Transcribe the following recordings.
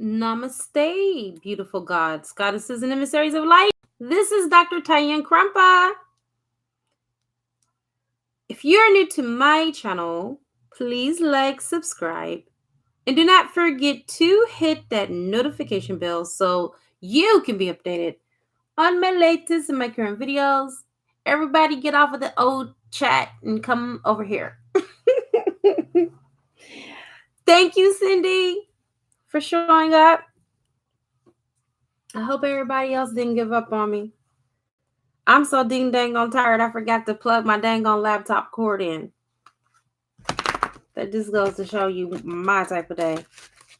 Namaste, beautiful gods, goddesses, and emissaries of light. This is Dr. Tyann Krumpa. If you're new to my channel, please like, subscribe, and do not forget to hit that notification bell so you can be updated on my latest and my current videos. Everybody get off of the old chat and come over here. Thank you, Cindy, for showing up. I hope everybody else didn't give up on me. I'm so ding dang on tired, I forgot to plug my dang on laptop cord in. That just goes to show you my type of day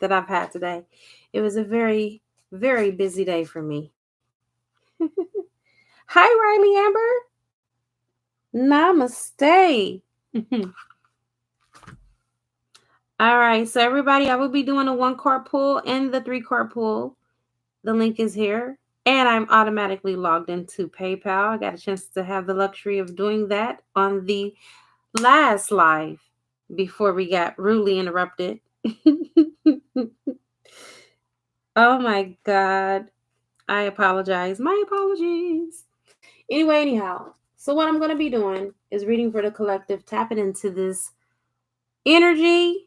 that I've had today. It was a very, very busy day for me. Hi, Riley Amber. Namaste. All right, so everybody, I will be doing a 1-card pull and the 3-card pull. The link is here. And I'm automatically logged into PayPal. I got a chance to have the luxury of doing that on the last live before we got rudely interrupted. Oh my God. I apologize. My apologies. Anyway, anyhow. So what I'm going to be doing is reading for the collective, tapping into this energy.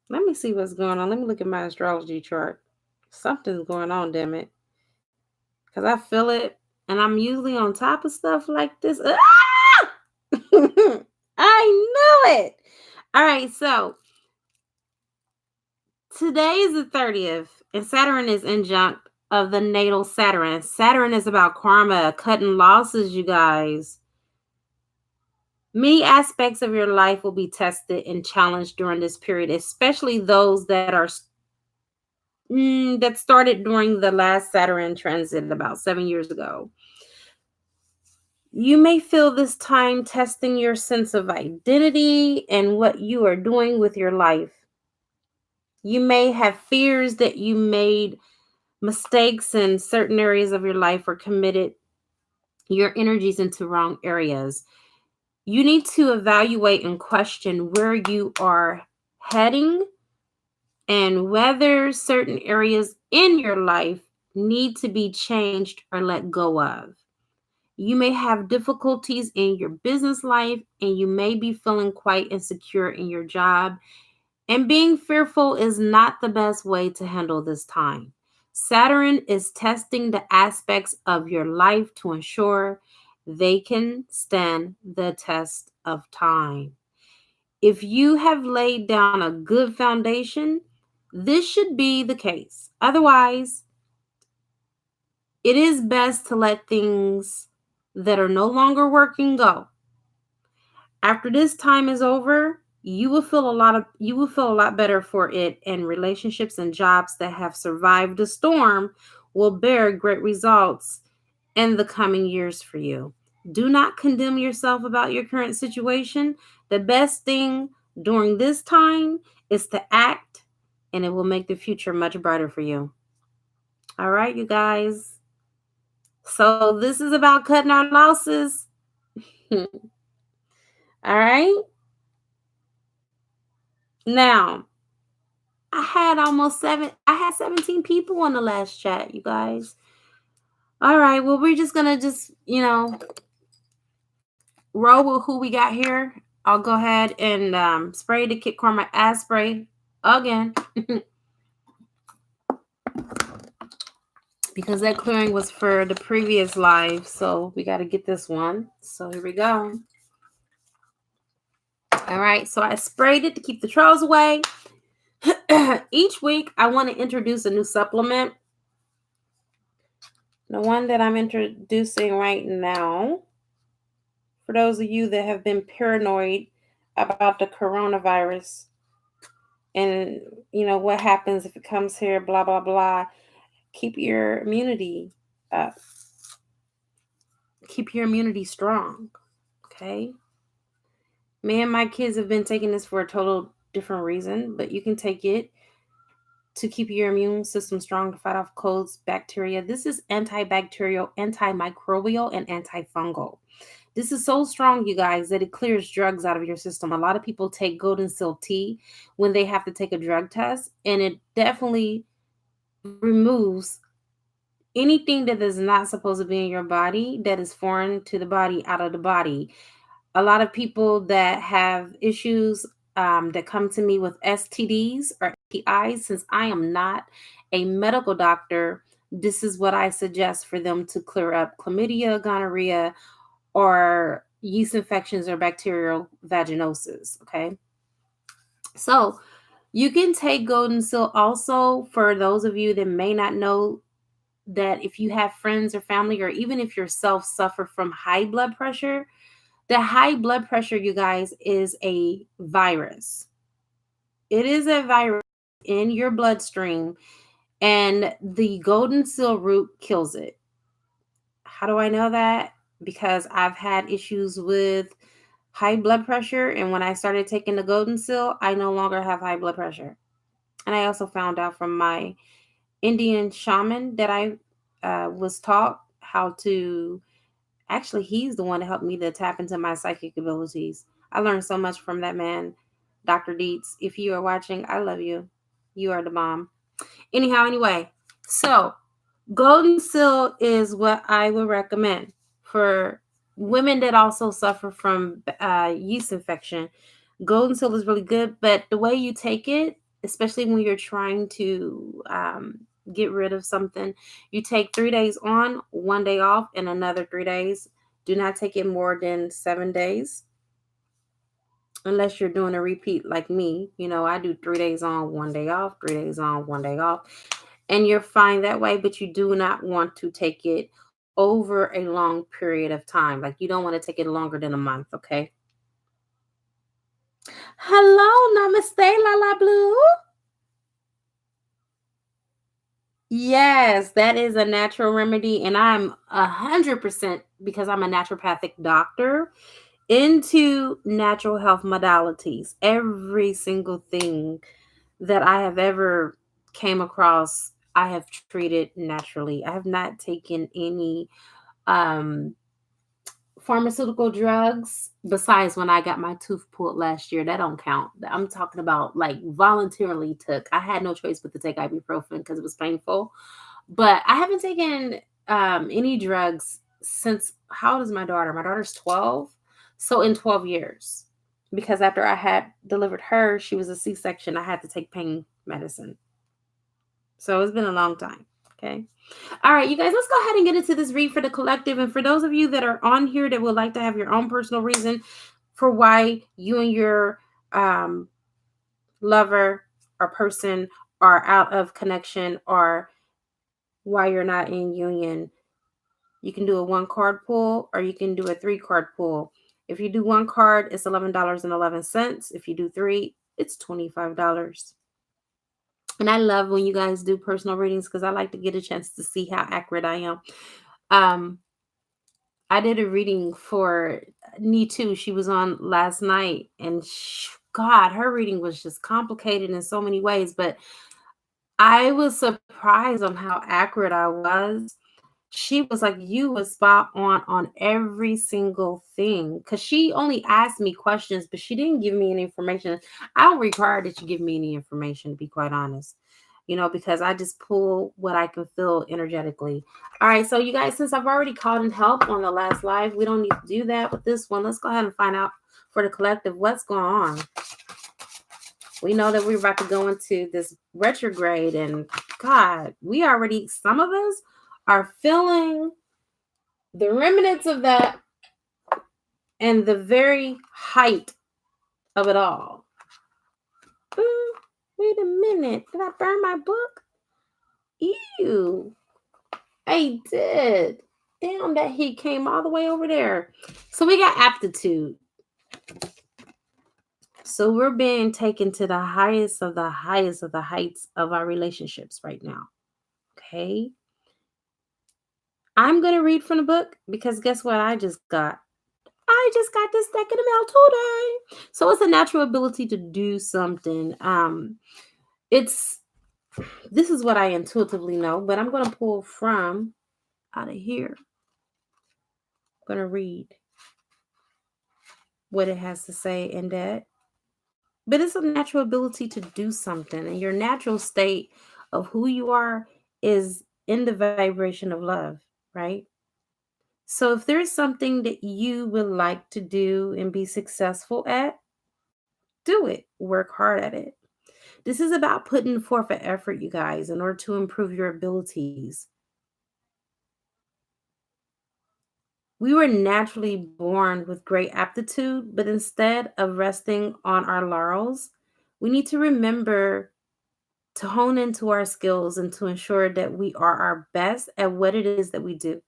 Let me see what's going on. Let me look at my astrology chart. Something's going on, damn it. Because I feel it. And I'm usually on top of stuff like this. Ah! I knew it. All right, so today is the 30th, and Saturn is injunct of the natal Saturn. Saturn is about karma, cutting losses, you guys. Many aspects of your life will be tested and challenged during this period, especially those that are that started during the last Saturn transit about 7 years ago. You may feel this time testing your sense of identity and what you are doing with your life. You may have fears that you made mistakes in certain areas of your life or committed your energies into wrong areas. You need to evaluate and question where you are heading and whether certain areas in your life need to be changed or let go of. You may have difficulties in your business life, and you may be feeling quite insecure in your job. And being fearful is not the best way to handle this time. Saturn is testing the aspects of your life to ensure they can stand the test of time. If you have laid down a good foundation, this should be the case. Otherwise, it is best to let things that are no longer working go. After this time is over, you will feel a lot better for it, and relationships and jobs that have survived the storm will bear great results in the coming years for you. Do not condemn yourself about your current situation. The best thing during this time is to act, and it will make the future much brighter for you. All right, you guys. So this is about cutting our losses. All right. Now, I had 17 people on the last chat, you guys. All right, well, we're just gonna roll with who we got here. I'll go ahead and spray the Kit Karma ass spray again. Because that clearing was for the previous live, so we got to get this one. So here we go. All right, so I sprayed it to keep the trolls away. Each week, I want to introduce a new supplement. The one that I'm introducing right now, for those of you that have been paranoid about the coronavirus and, what happens if it comes here, blah, blah, blah, keep your immunity up. Keep your immunity strong, okay? Me and my kids have been taking this for a total different reason, but you can take it to keep your immune system strong to fight off colds, bacteria. This is antibacterial, antimicrobial, and antifungal. This is so strong, you guys, that it clears drugs out of your system. A lot of people take golden seal tea when they have to take a drug test, and it definitely removes anything that is not supposed to be in your body that is foreign to the body out of the body. A lot of people that have issues that come to me with STDs or STIs, since I am not a medical doctor, this is what I suggest for them to clear up chlamydia, gonorrhea, or yeast infections or bacterial vaginosis. Okay. So you can take golden seal also for those of you that may not know that if you have friends or family, or even if yourself suffer from high blood pressure, the high blood pressure, you guys, is a virus. It is a virus in your bloodstream, and the golden seal root kills it. How do I know that? Because I've had issues with high blood pressure, and when I started taking the golden seal, I no longer have high blood pressure. And I also found out from my Indian shaman that I was taught how to. Actually, he's the one that helped me to tap into my psychic abilities. I learned so much from that man, Dr. Dietz. If you are watching, I love you. You are the bomb. Anyhow, anyway, so golden seal is what I would recommend for women that also suffer from yeast infection. Golden seal is really good, but the way you take it, especially when you're trying to get rid of something, you take 3 days on, 1 day off, and another 3 days. Do not take it more than 7 days unless you're doing a repeat like me. You know, I do 3 days on, 1 day off, 3 days on, 1 day off, and you're fine that way, but you do not want to take it over a long period of time. Like, you don't want to take it longer than a month, okay? Hello, namaste, Lala Blue. Yes, that is a natural remedy, and I'm 100% because I'm a naturopathic doctor into natural health modalities. Every single thing that I have ever came across, I have treated naturally. I have not taken any um pharmaceutical drugs besides when I got my tooth pulled last year. That don't count. I'm talking about like voluntarily took. I had no choice but to take ibuprofen because it was painful. But I haven't taken any drugs since, how old is my daughter? My daughter's 12. So in 12 years. Because after I had delivered her, she was a C-section. I had to take pain medicine. So it's been a long time. Okay. All right, you guys, let's go ahead and get into this read for the collective. And for those of you that are on here that would like to have your own personal reason for why you and your lover or person are out of connection, or why you're not in union, you can do a 1 card pull or you can do a 3 card pull. If you do 1 card, it's $11.11. If you do 3, it's $25. And I love when you guys do personal readings because I like to get a chance to see how accurate I am. Um, I did a reading for Nee too. She was on last night, and God, her reading was just complicated in so many ways. But I was surprised on how accurate I was. She was like, "You was spot on every single thing." Because she only asked me questions, but she didn't give me any information. I don't require that you give me any information, to be quite honest. You know, because I just pull what I can feel energetically. All right, so you guys, since I've already called in help on the last live, we don't need to do that with this one. Let's go ahead and find out for the collective what's going on. We know that we're about to go into this retrograde, and God, some of us are feeling the remnants of that and the very height of it all. Wait a minute. Did I burn my book? Ew. I did. Damn, that heat came all the way over there. So we got aptitude. So we're being taken to the highest of the highest of the heights of our relationships right now. Okay. I'm going to read from the book because guess what I just got? I just got this deck in the mail today. So it's a natural ability to do something. This is what I intuitively know, but I'm going to pull from out of here. I'm going to read. what it has to say in that. But it's a natural ability to do something, and your natural state of who you are is in the vibration of love, right? So if there's something that you would like to do and be successful at, do it. Work hard at it. This is about putting forth an effort, you guys, in order to improve your abilities. We were naturally born with great aptitude, but instead of resting on our laurels, we need to remember to hone into our skills and to ensure that we are our best at what it is that we do.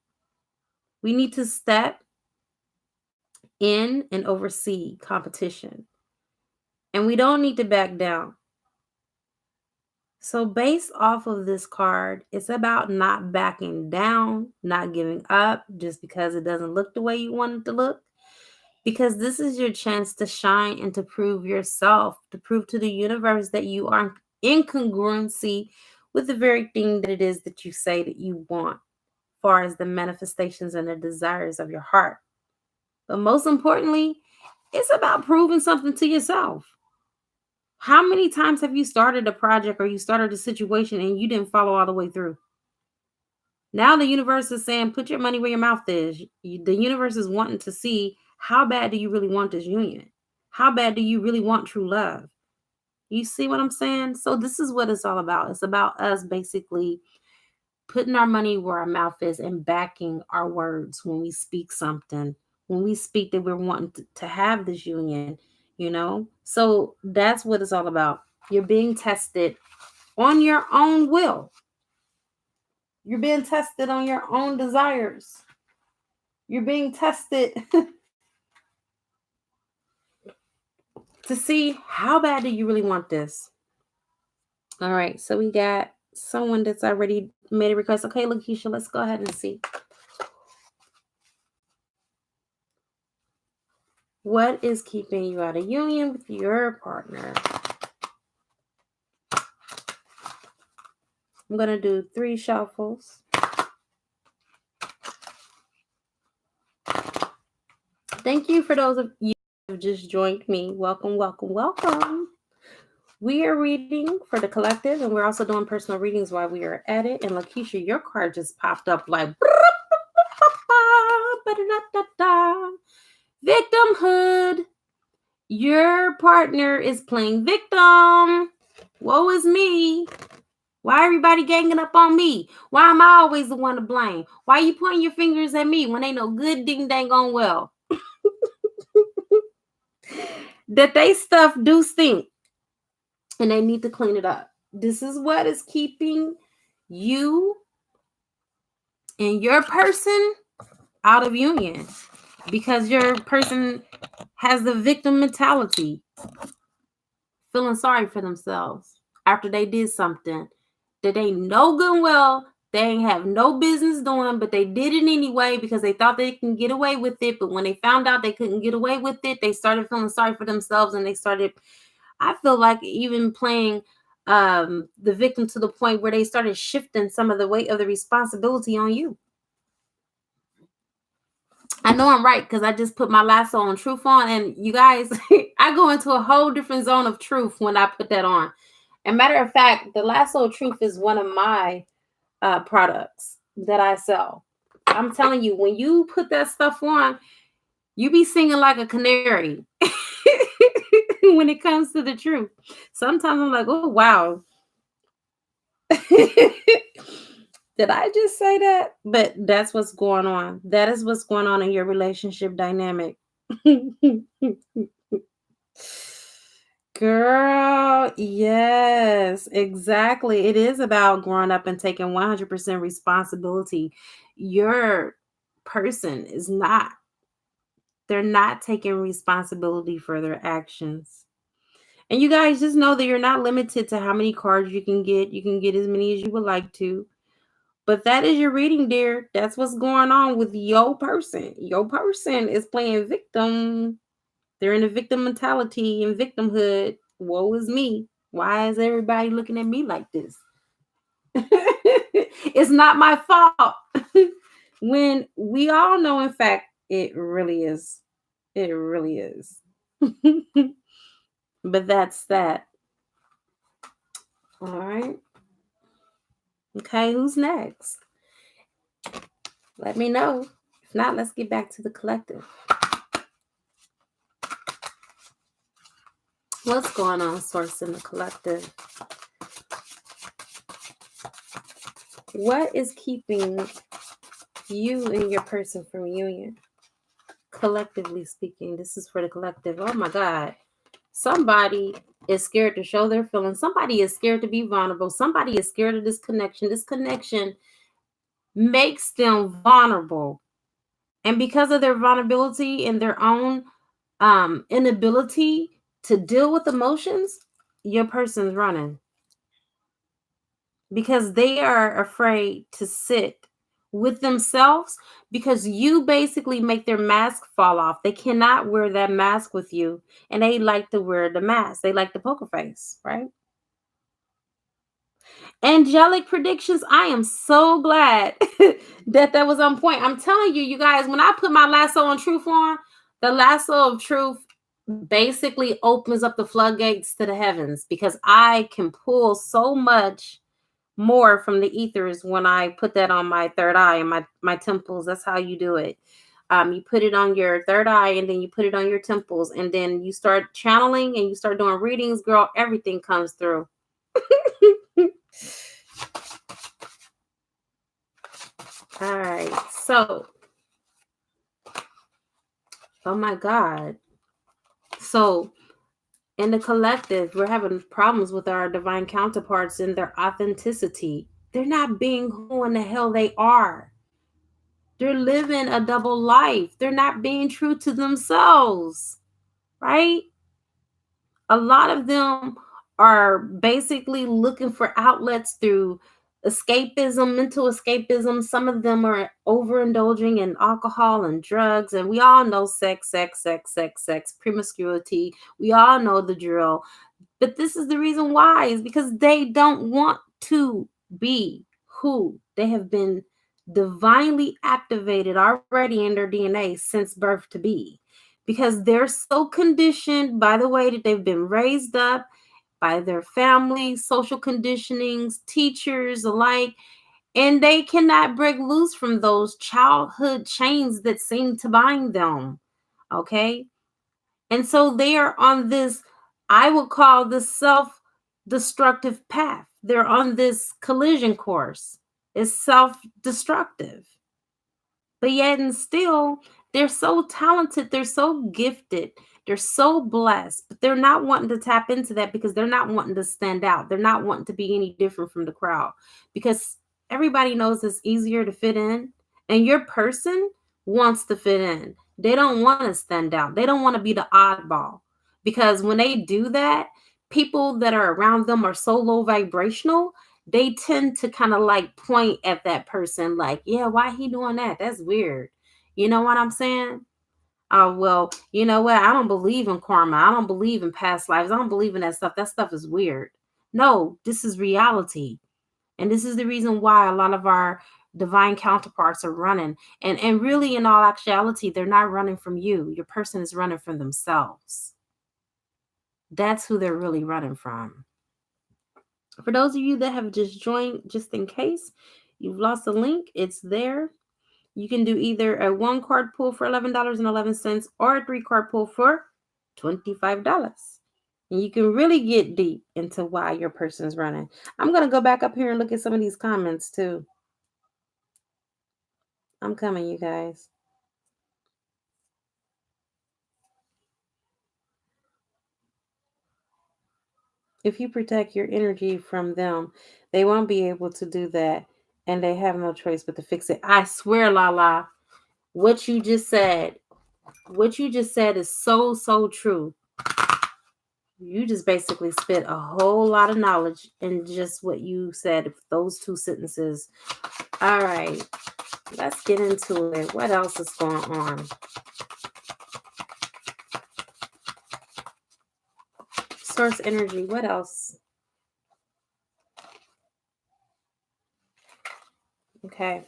We need to step in and oversee competition, and we don't need to back down. So, based off of this card, it's about not backing down, not giving up just because it doesn't look the way you want it to look. Because this is your chance to shine and to prove yourself, to prove to the universe that you are in congruency with the very thing that it is that you say that you want, as far as the manifestations and the desires of your heart. But most importantly, it's about proving something to yourself. How many times have you started a project or you started a situation and you didn't follow all the way through? Now the universe is saying, put your money where your mouth is. The universe is wanting to see, how bad do you really want this union? How bad do you really want true love? You see what I'm saying? So this is what it's all about. It's about us basically putting our money where our mouth is and backing our words when we speak something, when we speak that we're wanting to have this union, you know? So that's what it's all about. You're being tested on your own will. You're being tested on your own desires. You're being tested to see how bad do you really want this. All right, so we got someone that's already made a request. Okay, Lakeisha, let's go ahead and see. What is keeping you out of union with your partner? I'm going to do 3 shuffles. Thank you for those of you who have just joined me. Welcome, welcome, welcome. We are reading for the collective, and we're also doing personal readings while we are at it. And Lakeisha, your card just popped up like victimhood. Your partner is playing victim. Woe is me. Why everybody ganging up on me? Why am I always the one to blame? Why you pointing your fingers at me when ain't no good ding dang on well? That they stuff do stink, and they need to clean it up. This is what is keeping you and your person out of union, because your person has the victim mentality, feeling sorry for themselves after they did something that they know good and well they ain't have no business doing, but they did it anyway because they thought they can get away with it. But when they found out they couldn't get away with it, they started feeling sorry for themselves, and they started, I feel like, even playing the victim to the point where they started shifting some of the weight of the responsibility on you. I know I'm right because I just put my lasso on truth on, and you guys, I go into a whole different zone of truth when I put that on. And matter of fact, the lasso of truth is one of my products that I sell. I'm telling you, when you put that stuff on, you be singing like a canary when it comes to the truth. Sometimes I'm like, oh, wow. Did I just say that? But that's what's going on. That is what's going on in your relationship dynamic. Girl, yes, exactly. It is about growing up and taking 100% responsibility. Your person is not. They're not taking responsibility for their actions. And you guys just know that you're not limited to how many cards you can get. You can get as many as you would like to. But that is your reading, dear. That's what's going on with your person. Your person is playing victim. They're in a victim mentality and victimhood. Woe is me. Why is everybody looking at me like this? It's not my fault. When we all know, in fact, it really is. It really is. But that's that. All right. Okay, who's next? Let me know. If not, let's get back to the collective. What's going on, Source, in the collective? What is keeping you and your person from union? Collectively speaking, this is for the collective. Oh my God. Somebody is scared to show their feelings. Somebody is scared to be vulnerable. Somebody is scared of this connection. This connection makes them vulnerable. And because of their vulnerability and their own inability to deal with emotions, your person's running because they are afraid to sit with themselves because you basically make their mask fall off. They cannot wear that mask with you, and they like to wear the mask. They like the poker face, right? Angelic predictions. I am so glad that was on point. I'm telling you, you guys, when I put my lasso on truth on, the lasso of truth basically opens up the floodgates to the heavens because I can pull so much more from the ethers when I put that on my third eye and my temples. That's how you do it. You put it on your third eye and then you put it on your temples and then you start channeling and you start doing readings, girl. Everything comes through. All right. So, oh my God. So, in the collective, we're having problems with our divine counterparts in their authenticity. They're not being who in the hell they are. They're living a double life. They're not being true to themselves, right? A lot of them are basically looking for outlets through escapism, mental escapism. Some of them are overindulging in alcohol and drugs. And we all know sex, promiscuity. We all know the drill. But this is the reason why, is because they don't want to be who they have been divinely activated already in their DNA since birth to be. Because they're so conditioned by the way that they've been raised up, by their family, social conditionings, teachers alike, and they cannot break loose from those childhood chains that seem to bind them. Okay? And so they are on this, I would call this self-destructive path. They're on this collision course. It's self-destructive. But yet and still, they're so talented, they're so gifted, they're so blessed, but they're not wanting to tap into that because they're not wanting to stand out. They're not wanting to be any different from the crowd because everybody knows it's easier to fit in, and your person wants to fit in. They don't want to stand out. They don't want to be the oddball because when they do that, people that are around them are so low vibrational, they tend to kind of like point at that person like, yeah, why he doing that? That's weird. You know what I'm saying? Oh, well, you know what? I don't believe in karma. I don't believe in past lives. I don't believe in that stuff. That stuff is weird. No, this is reality. And this is the reason why a lot of our divine counterparts are running. And really, in all actuality, they're not running from you. Your person is running from themselves. That's who they're really running from. For those of you that have just joined, just in case you've lost the link, it's there. You can do either a 1-card pull for $11.11 or a 3-card pull for $25. And you can really get deep into why your person's running. I'm going to go back up here and look at some of these comments too. I'm coming, you guys. If you protect your energy from them, they won't be able to do that. And they have no choice but to fix it. I swear, Lala, what you just said is so true. You just basically spit a whole lot of knowledge in just what you said, those 2 sentences. All right, let's get into it. What else is going on? Source energy, what else? Okay.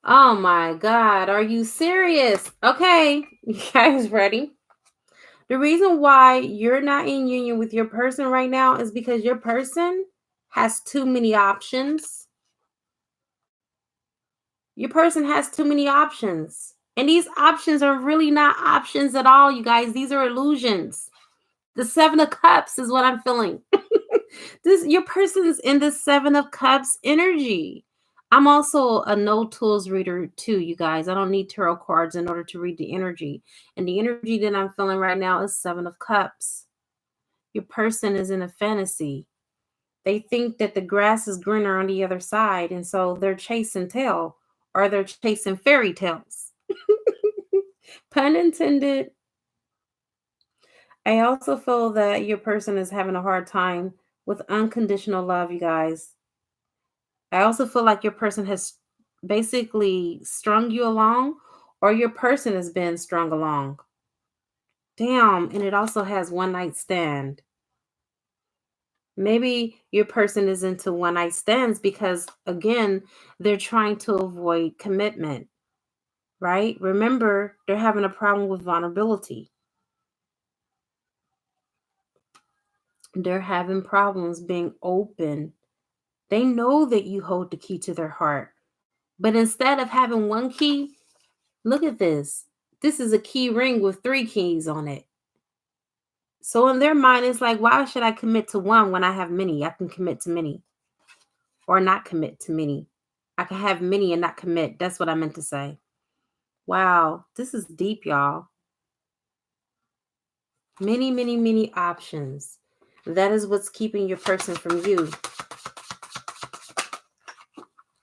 Oh my God. Are you serious? Okay. You guys ready? The reason why you're not in union with your person right now is because your person has too many options. Your person has too many options. And these options are really not options at all, you guys. These are illusions. The Seven of Cups is what I'm feeling. This your person's in the Seven of Cups energy. I'm also a no tools reader too, you guys. I don't need tarot cards in order to read the energy. And the energy that I'm feeling right now is Seven of Cups. Your person is in a fantasy. They think that the grass is greener on the other side, and so they're chasing tail or they're chasing fairy tales. Pun intended. I also feel that your person is having a hard time with unconditional love, you guys. I also feel like your person has basically strung you along, or your person has been strung along. Damn, and it also has one night stand. Maybe your person is into one night stands because, again, they're trying to avoid commitment, right? Remember, they're having a problem with vulnerability. They're having problems being open. They know that you hold the key to their heart. But instead of having one key, look at this. This is a key ring with three keys on it. So in their mind, it's like, why should I commit to one when I have many? I can commit to many or not commit to many. I can have many and not commit. That's what I meant to say. Wow, this is deep, y'all. Many, many, many options. That is what's keeping your person from you.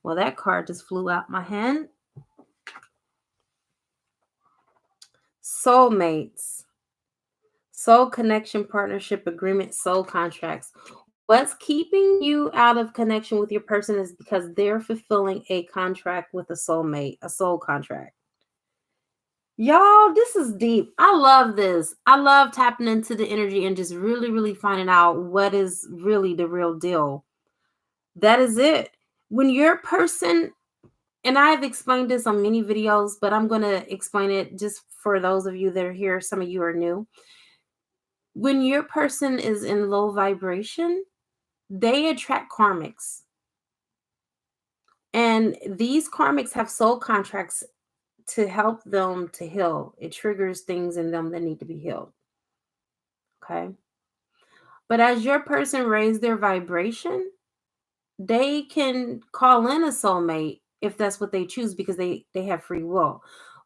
Well, that card just flew out my hand. Soulmates. Soul connection, partnership, agreement, soul contracts. What's keeping you out of connection with your person is because they're fulfilling a contract with a soulmate, a soul contract. Y'all, this is deep. I love this. I love tapping into the energy and just really, really finding out what is really the real deal. That is it. When your person, and I've explained this on many videos, but I'm going to explain it just for those of you that are here. Some of you are new. When your person is in low vibration, they attract karmics. And these karmics have soul contracts to help them to heal. It triggers things in them that need to be healed. Okay. But as your person raises their vibration, they can call in a soulmate if that's what they choose because they have free will.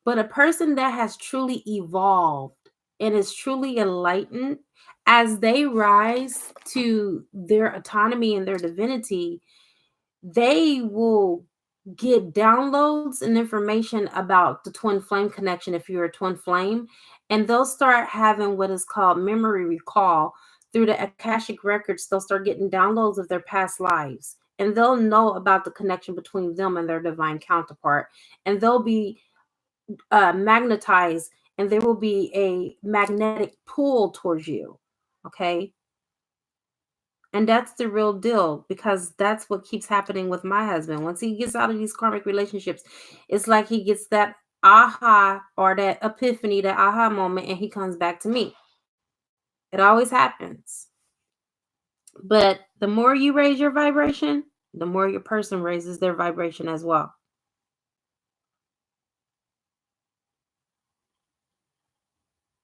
But a person that has truly evolved and is truly enlightened, as they rise to their autonomy and their divinity, they will get downloads and information about the twin flame connection if you're a twin flame, and they'll start having what is called memory recall through the Akashic records. They'll start getting downloads of their past lives, and they'll know about the connection between them and their divine counterpart, and they'll be magnetized, and there will be a magnetic pull towards you. Okay. And that's the real deal because that's what keeps happening with my husband. Once he gets out of these karmic relationships, it's like he gets that aha or that epiphany, that aha moment, and he comes back to me. It always happens. But the more you raise your vibration, the more your person raises their vibration as well.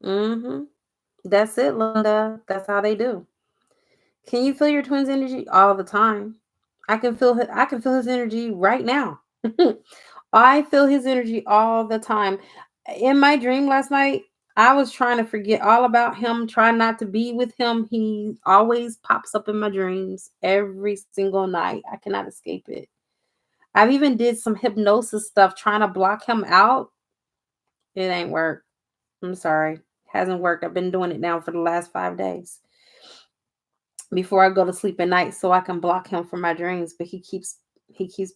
Mm-hmm. That's it, Linda. That's how they do. Can you feel your twin's energy all the time? I can feel his energy right now. I feel his energy all the time. In my dream last night, I was trying to forget all about him, trying not to be with him. He always pops up in my dreams every single night. I cannot escape it. I've even did some hypnosis stuff trying to block him out. It ain't work. I'm sorry. Hasn't worked. I've been doing it now for the last 5 days before I go to sleep at night so I can block him from my dreams, but he keeps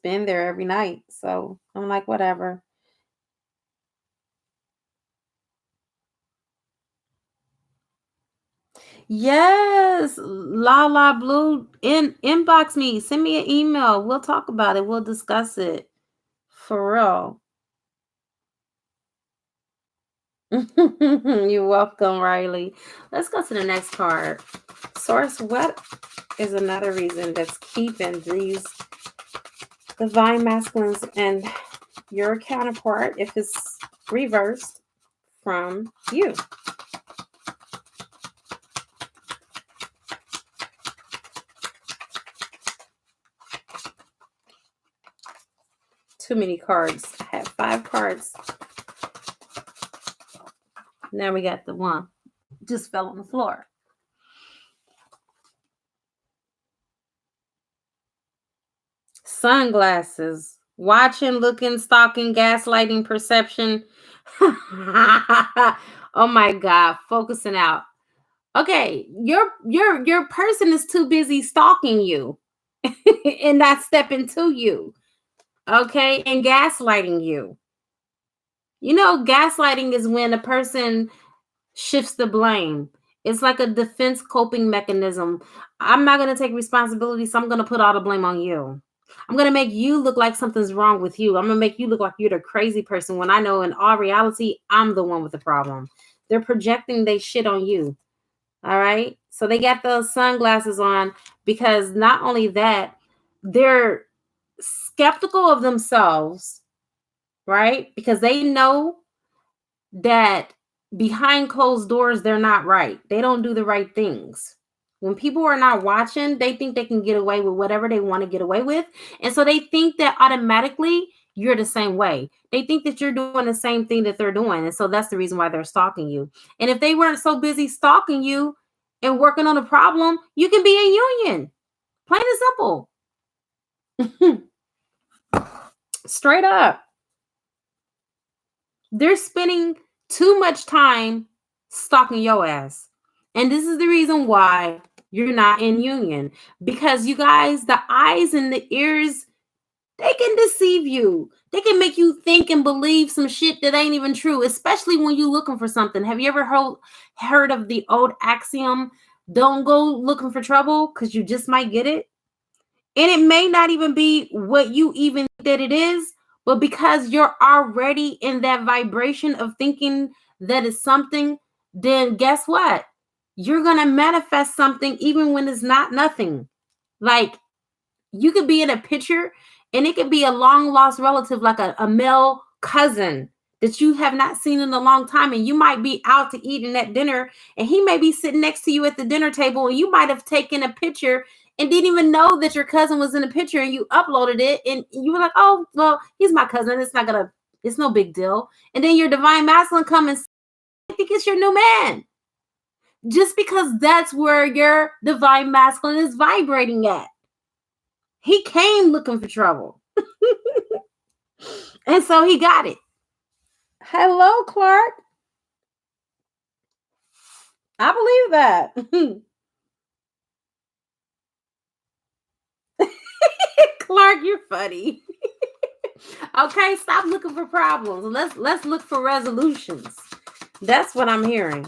being there every night. So I'm like, whatever. Yes, La Blue, inbox me, send me an email. We'll talk about it. We'll discuss it. For real. You're welcome, Riley. Let's go to the next card. Source, what is another reason that's keeping these divine masculines and your counterpart, if it's reversed, from you? Too many cards. I have 5 cards. Now we got the one. Just fell on the floor. Sunglasses. Watching, looking, stalking, gaslighting, perception. Oh my God. Focusing out. Okay, your person is too busy stalking you and not stepping to you. Okay, and gaslighting you. You know, gaslighting is when a person shifts the blame. It's like a defense coping mechanism. I'm not going to take responsibility, so I'm going to put all the blame on you. I'm going to make you look like something's wrong with you. I'm going to make you look like you're the crazy person when I know in all reality, I'm the one with the problem. They're projecting they shit on you. All right. So they got those sunglasses on because not only that, they're skeptical of themselves, right? Because they know that behind closed doors, they're not right. They don't do the right things. When people are not watching, they think they can get away with whatever they want to get away with. And so they think that automatically you're the same way. They think that you're doing the same thing that they're doing. And so that's the reason why they're stalking you. And if they weren't so busy stalking you and working on a problem, you can be in union. Plain and simple. Straight up. They're spending too much time stalking your ass. And this is the reason why you're not in union. Because you guys, the eyes and the ears, they can deceive you. They can make you think and believe some shit that ain't even true, especially when you're looking for something. Have you ever heard of the old axiom, don't go looking for trouble because you just might get it? And it may not even be what you even think that it is, but because you're already in that vibration of thinking that it's something, then guess what? You're going to manifest something even when it's not nothing. Like you could be in a picture and it could be a long lost relative, like a male cousin that you have not seen in a long time. And you might be out to eat in at dinner and he may be sitting next to you at the dinner table and you might have taken a picture and didn't even know that your cousin was in the picture and you uploaded it and you were like, oh, well, he's my cousin. It's no big deal. And then your divine masculine come and say, I think it's your new man. Just because that's where your divine masculine is vibrating at. He came looking for trouble. And so he got it. Hello, Clark. I believe that. Clark, you're funny. Okay, stop looking for problems. Let's look for resolutions. That's what I'm hearing.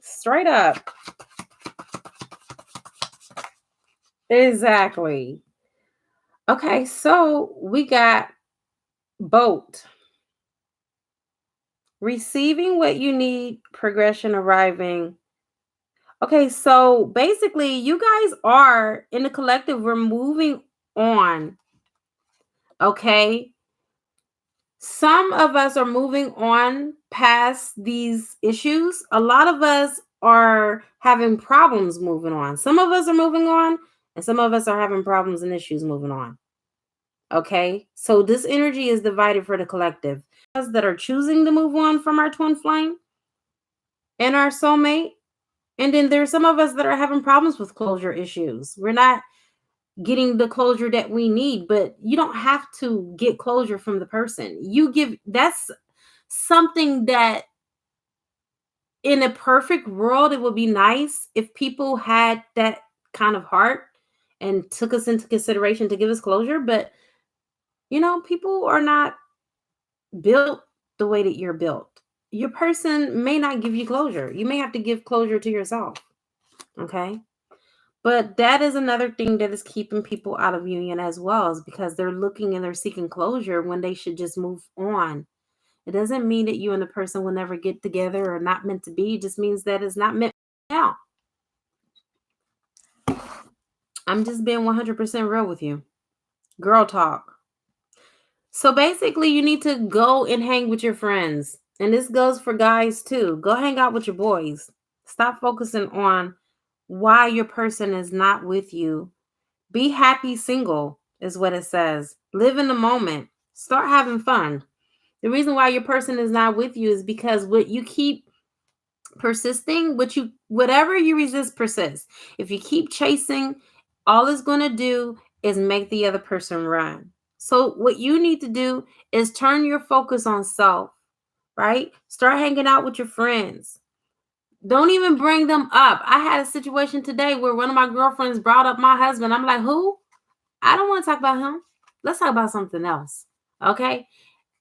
Straight up. Exactly. Okay, so we got boat. Receiving what you need, progression arriving. Okay, so basically, you guys are in the collective, we're moving on. Okay. Some of us are moving on past these issues. A lot of us are having problems moving on. Some of us are moving on, and some of us are having problems and issues moving on. Okay. So this energy is divided for the collective. Us that are choosing to move on from our twin flame and our soulmate. And then there's some of us that are having problems with closure issues. We're not getting the closure that we need, but you don't have to get closure from the person. That's something that in a perfect world, it would be nice if people had that kind of heart and took us into consideration to give us closure. But, people are not built the way that you're built. Your person may not give you closure. You may have to give closure to yourself. Okay. But that is another thing that is keeping people out of union as well, is because they're looking and they're seeking closure when they should just move on. It doesn't mean that you and the person will never get together or not meant to be. It just means that it's not meant now. I'm just being 100% real with you. Girl talk. So basically, you need to go and hang with your friends. And this goes for guys too. Go hang out with your boys. Stop focusing on why your person is not with you. Be happy single, is what it says. Live in the moment. Start having fun. The reason why your person is not with you is because what you keep persisting, whatever you resist persists. If you keep chasing, all it's going to do is make the other person run. So what you need to do is turn your focus on self, right? Start hanging out with your friends. Don't even bring them up. I had a situation today where one of my girlfriends brought up my husband. I'm like, who? I don't want to talk about him. Let's talk about something else. Okay?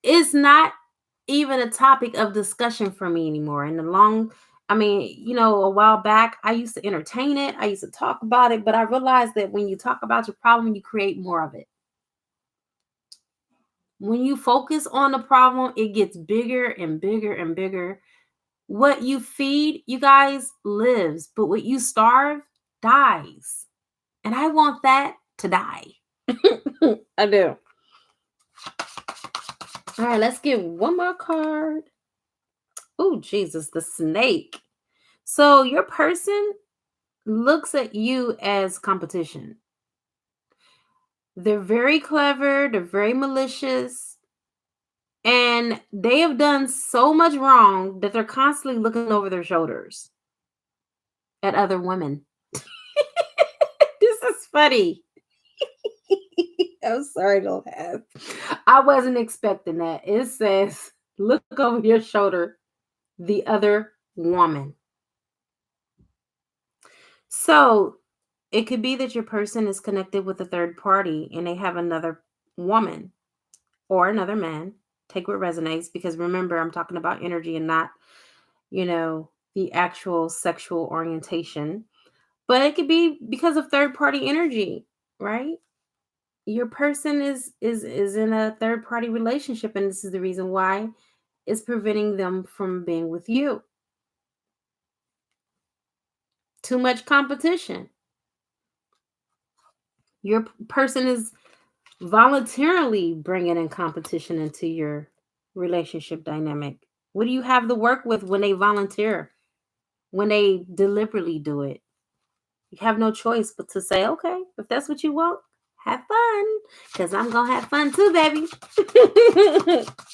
It's not even a topic of discussion for me anymore. A while back, I used to entertain it. I used to talk about it, but I realized that when you talk about your problem, you create more of it. When you focus on the problem, it gets bigger and bigger and bigger. What you feed, you guys, lives, but what you starve dies. And I want that to die. I do. All right, let's get one more card. Oh, Jesus, the snake. So your person looks at you as competition. They're very clever, they're very malicious, and they have done so much wrong that they're constantly looking over their shoulders at other women. This is funny. I'm sorry to laugh. I wasn't expecting that. It says, look over your shoulder, the other woman. So it could be that your person is connected with a third party and they have another woman or another man. Take what resonates, because remember, I'm talking about energy and not, the actual sexual orientation. But it could be because of third party energy, right? Your person is in a third party relationship, and this is the reason why it's preventing them from being with you. Too much competition. Your person is voluntarily bringing in competition into your relationship dynamic. What do you have to work with when they volunteer, when they deliberately do it? You have no choice but to say, okay, if that's what you want, have fun, because I'm going to have fun too, baby.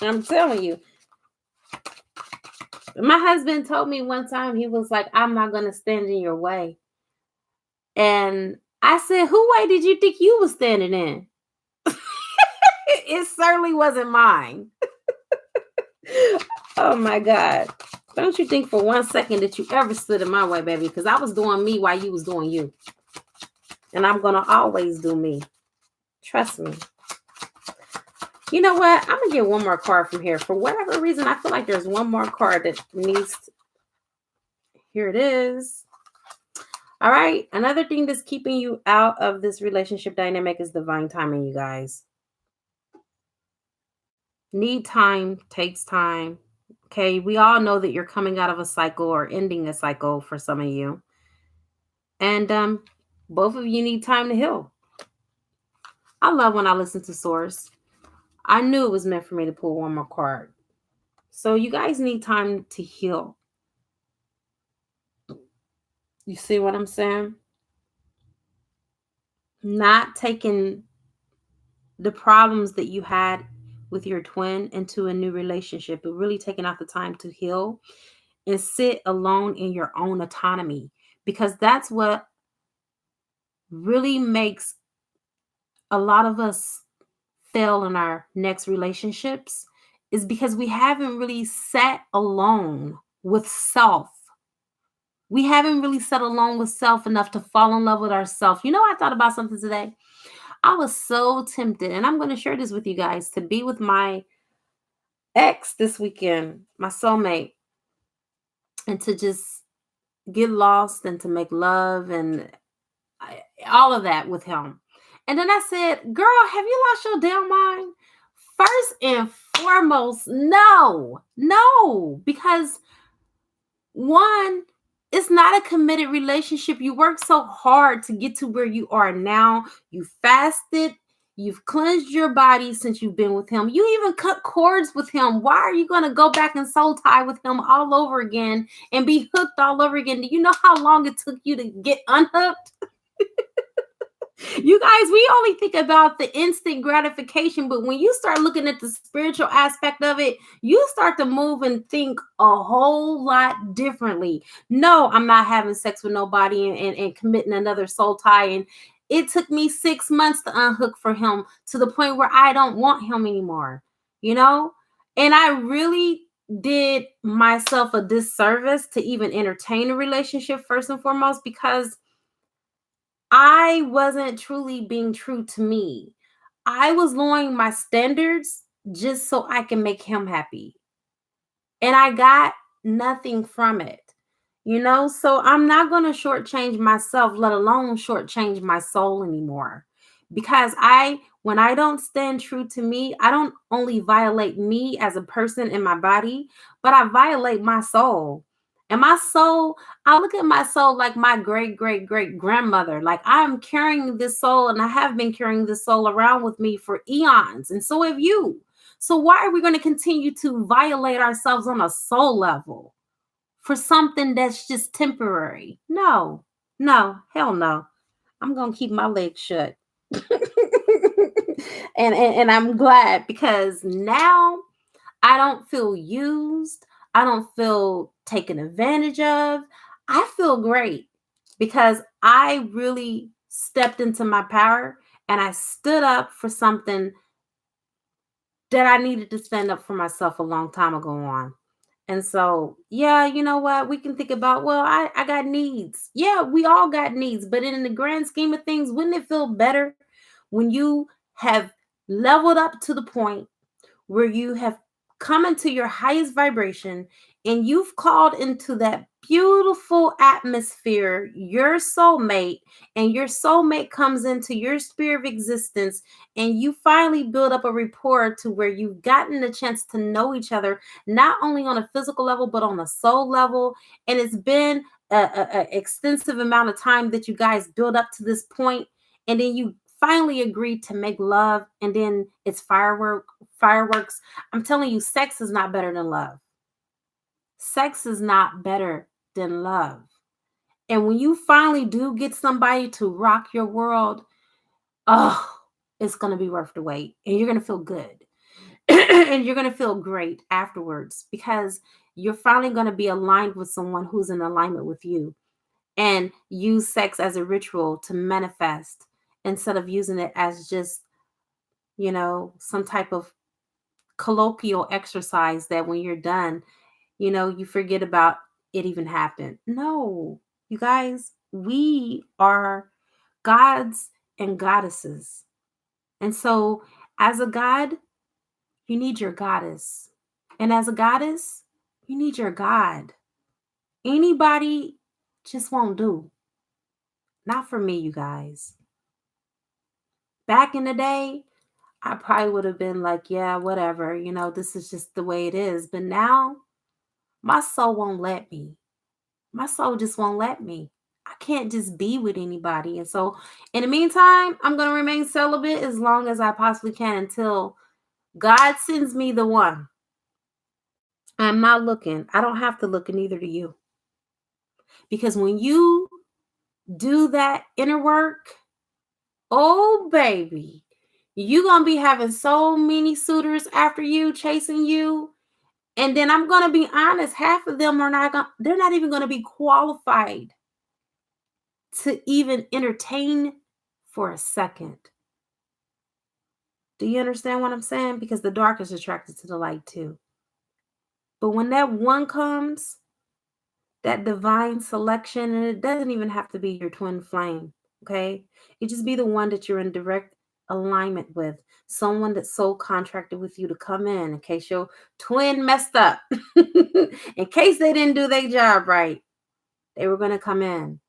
I'm telling you. My husband told me one time, he was like, I'm not going to stand in your way. And I said, who way did you think you was standing in? It certainly wasn't mine. Oh my God. Don't you think for 1 second that you ever stood in my way, baby? Because I was doing me while you was doing you. And I'm going to always do me. Trust me. You know what? I'm going to get one more card from here. For whatever reason, I feel like there's one more card that needs to... Here it is. All right. Another thing that's keeping you out of this relationship dynamic is divine timing, you guys. Need time, takes time. Okay. We all know that you're coming out of a cycle or ending a cycle for some of you. And both of you need time to heal. I love when I listen to Source. I knew it was meant for me to pull one more card. So you guys need time to heal. You see what I'm saying? Not taking the problems that you had with your twin into a new relationship, but really taking out the time to heal and sit alone in your own autonomy, because that's what really makes a lot of us fail in our next relationships, is because we haven't really sat alone with self. We haven't really sat alone with self enough to fall in love with ourselves. I thought about something today. I was so tempted, and I'm going to share this with you guys, to be with my ex this weekend, my soulmate, and to just get lost and to make love. And all of that with him. And then I said, girl, have you lost your damn mind? First and foremost, no, because one, it's not a committed relationship. You work so hard to get to where you are now. You fasted, you've cleansed your body since you've been with him. You even cut cords with him. Why are you going to go back and soul tie with him all over again and be hooked all over again? Do you know how long it took you to get unhooked? You guys, we only think about the instant gratification, but when you start looking at the spiritual aspect of it, you start to move and think a whole lot differently. No, I'm not having sex with nobody and committing another soul tie. And it took me 6 months to unhook for him to the point where I don't want him anymore, you know? And I really did myself a disservice to even entertain a relationship first and foremost because I wasn't truly being true to me. I was lowering my standards just so I can make him happy. And I got nothing from it. So I'm not going to shortchange myself, let alone shortchange my soul anymore. Because when I don't stand true to me, I don't only violate me as a person in my body, but I violate my soul. And my soul, I look at my soul like my great, great, great grandmother. Like I'm carrying this soul and I have been carrying this soul around with me for eons. And so have you. So why are we going to continue to violate ourselves on a soul level for something that's just temporary? No, hell no. I'm going to keep my legs shut. and I'm glad because now I don't feel used. I don't feel taken advantage of. I feel great because I really stepped into my power and I stood up for something that I needed to stand up for myself a long time ago on. And so, yeah, you know what? We can think about, well, I got needs. Yeah, we all got needs. But in the grand scheme of things, wouldn't it feel better when you have leveled up to the point where you have come into your highest vibration and you've called into that beautiful atmosphere, your soulmate, and your soulmate comes into your sphere of existence, and you finally build up a rapport to where you've gotten a chance to know each other, not only on a physical level, but on a soul level. And it's been a extensive amount of time that you guys build up to this point, and then you finally agreed to make love, and then it's fireworks. I'm telling you, sex is not better than love. Sex is not better than love. And when you finally do get somebody to rock your world, oh, it's going to be worth the wait. And you're going to feel good. And you're going to feel great afterwards because you're finally going to be aligned with someone who's in alignment with you and use sex as a ritual to manifest instead of using it as just, some type of colloquial exercise that when you're done, you forget about it even happened. No, you guys, we are gods and goddesses. And so, as a god, you need your goddess. And as a goddess, you need your god. Anybody just won't do. Not for me, you guys. Back in the day, I probably would have been like, yeah, whatever, this is just the way it is. But now, my soul won't let me. My soul just won't let me. I can't just be with anybody. And so, in the meantime, I'm going to remain celibate as long as I possibly can until God sends me the one. I'm not looking. I don't have to look, and neither do you. Because when you do that inner work, oh, baby, you're going to be having so many suitors after you, chasing you. And then I'm going to be honest, half of them they're not even going to be qualified to even entertain for a second. Do you understand what I'm saying? Because the dark is attracted to the light too. But when that one comes, that divine selection, and it doesn't even have to be your twin flame, okay? It just be the one that you're in direct alignment with, someone that's soul contracted with you to come in case your twin messed up, in case they didn't do their job right. They were going to come in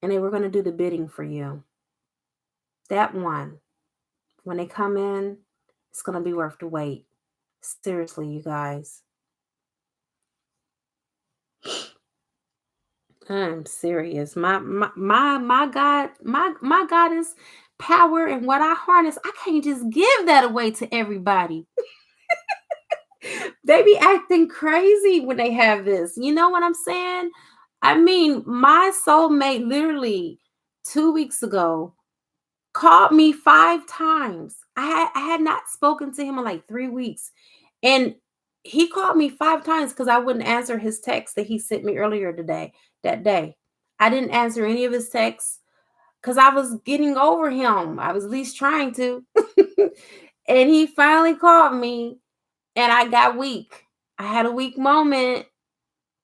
and they were going to do the bidding for you. That one, when they come in, it's going to be worth the wait. Seriously, you guys. I'm serious. My God, my goddess power and what I harness, I can't just give that away to everybody. They be acting crazy when they have this. You know what I'm saying? I mean, my soulmate literally 2 weeks ago called me 5 times. I had not spoken to him in like 3 weeks. And he called me 5 times because I wouldn't answer his text that he sent me earlier that day. I didn't answer any of his texts because I was getting over him. I was at least trying to. And he finally called me and I got weak. I had a weak moment.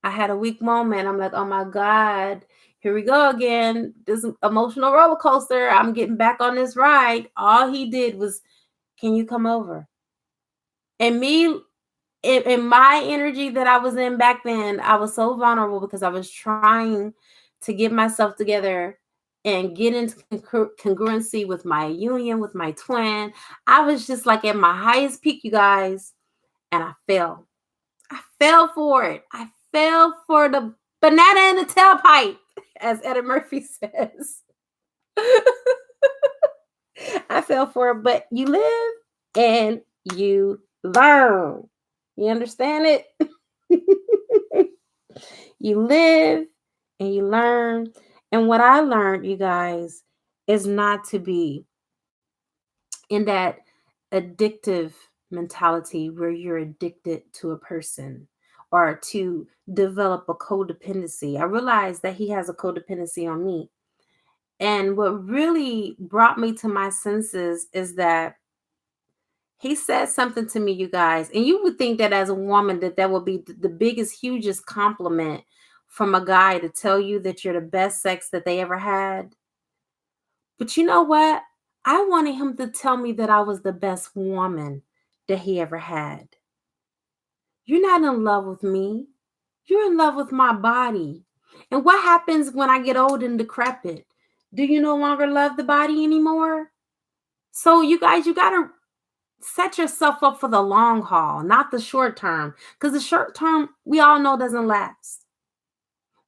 I'm like, oh my God, here we go again. This emotional roller coaster. I'm getting back on this ride. All he did was, can you come over? And me, in my energy that I was in back then, I was so vulnerable because I was trying to get myself together and get into congruency with my union, with my twin. I was just like at my highest peak, you guys, and I fell. I fell for it. I fell for the banana in the tailpipe, as Eddie Murphy says. I fell for it, but you live and you learn. You understand it? You live and you learn. And what I learned, you guys, is not to be in that addictive mentality where you're addicted to a person or to develop a codependency. I realized that he has a codependency on me. And what really brought me to my senses is that he said something to me, you guys, and you would think that as a woman that would be the biggest, hugest compliment from a guy to tell you that you're the best sex that they ever had. But you know what? I wanted him to tell me that I was the best woman that he ever had. You're not in love with me. You're in love with my body. And what happens when I get old and decrepit? Do you no longer love the body anymore? So you guys, you got to set yourself up for the long haul, not the short term. Because the short term, we all know doesn't last.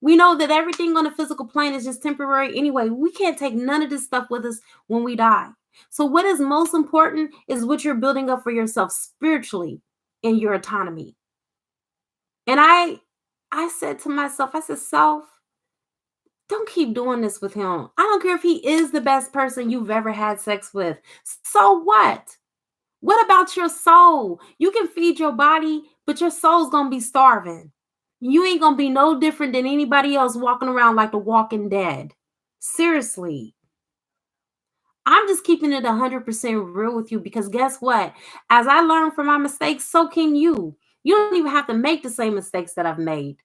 We know that everything on the physical plane is just temporary anyway. We can't take none of this stuff with us when we die. So what is most important is what you're building up for yourself spiritually in your autonomy. And I said to myself, I said, self, don't keep doing this with him. I don't care if he is the best person you've ever had sex with. So what? What about your soul? You can feed your body, but your soul's going to be starving. You ain't going to be no different than anybody else walking around like the Walking Dead. Seriously. I'm just keeping it 100% real with you because guess what? As I learn from my mistakes, so can you. You don't even have to make the same mistakes that I've made.